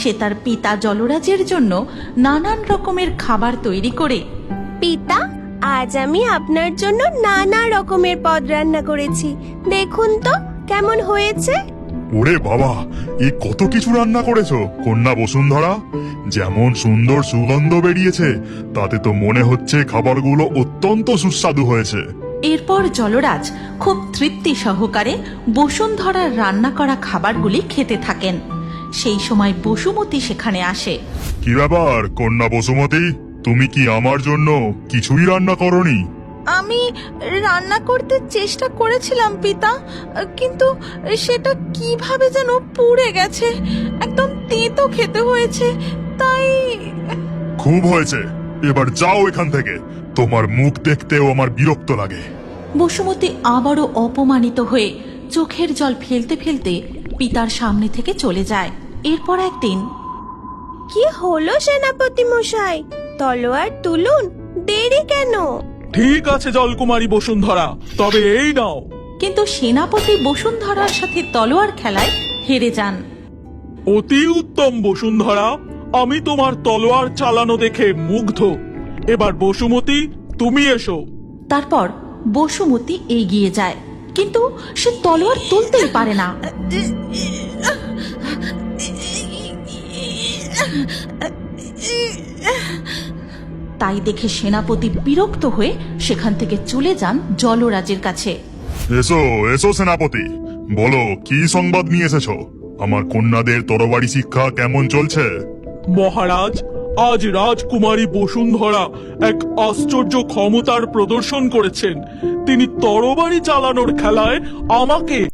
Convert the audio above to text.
সে তার পিতা জলরাজের জন্য নানান রকমের খাবার তৈরি করে, পিতা, আজ আমি আপনার জন্য নানা রকমের পদ রান্না করেছি, দেখুন তো কেমন হয়েছে। ওরে বাবা, এ কত কিছু রান্না করেছো কন্যা বসুন্ধরা। যেমন সুন্দর সুগন্ধ বেরিয়েছে, তাতে তো মনে হচ্ছে খাবারগুলো অত্যন্ত সুস্বাদু হয়েছে। এরপর জলরাজ খুব তৃপ্তি সহকারে বসুন্ধরার রান্না করা খাবারগুলি খেতে থাকেন। সেই সময় বসুমতী সেখানে আসে। কি ব্যাপার কন্যা বসুমতী, তুমি কি আমার জন্য কিছুই রান্না করনি? আমি রান্না করতে চেষ্টা করেছিলাম পিতা, কিন্তু সেটা কিভাবে যেন পুড়ে গেছে, একদম তেতো খেতে হয়েছে, তাই। খুব হয়েছে, এবার যাও এখান থেকে, তোমার মুখ দেখতেও আমার বিরক্ত লাগে। বসুমতী আবারও অপমানিত হয়ে চোখের জল ফেলতে ফেলতে পিতার সামনে থেকে চলে যায়। এরপর একদিন, কি হলো সেনাপতি মশাই, তলোয়ার তুলুন, দেরি কেন? ঠিক আছে জলকুমারী বসুন্ধরা, তবে এই নাও। কিন্তু সেনাপতি বসুন্ধরার সাথে তলোয়ার খেলায় হেরে যান। অতি উত্তম বসুন্ধরা, আমি তোমার তলোয়ার চালানো দেখে মুগ্ধ। এবার বসুমতী, তুমি এসো। তারপর বসুমতী এগিয়ে যায়, কিন্তু সে তলোয়ার তুলতেই পারে না। তাই দেখে সেনাপতি বিরক্ত হয়ে সেখান থেকে চলে যান জলরাজের কাছে। এসো এসো সেনাপতি, বলো কি সংবাদ নিয়ে এসেছো? আমার কন্যাদের তরবারি শিক্ষা কেমন চলছে? মহারাজ, আজ রাজকুমারী বসুন্ধরা এক আশ্চর্য ক্ষমতার প্রদর্শন করেছেন। তিনি তরবারি চালানোর খেলায় আমাকে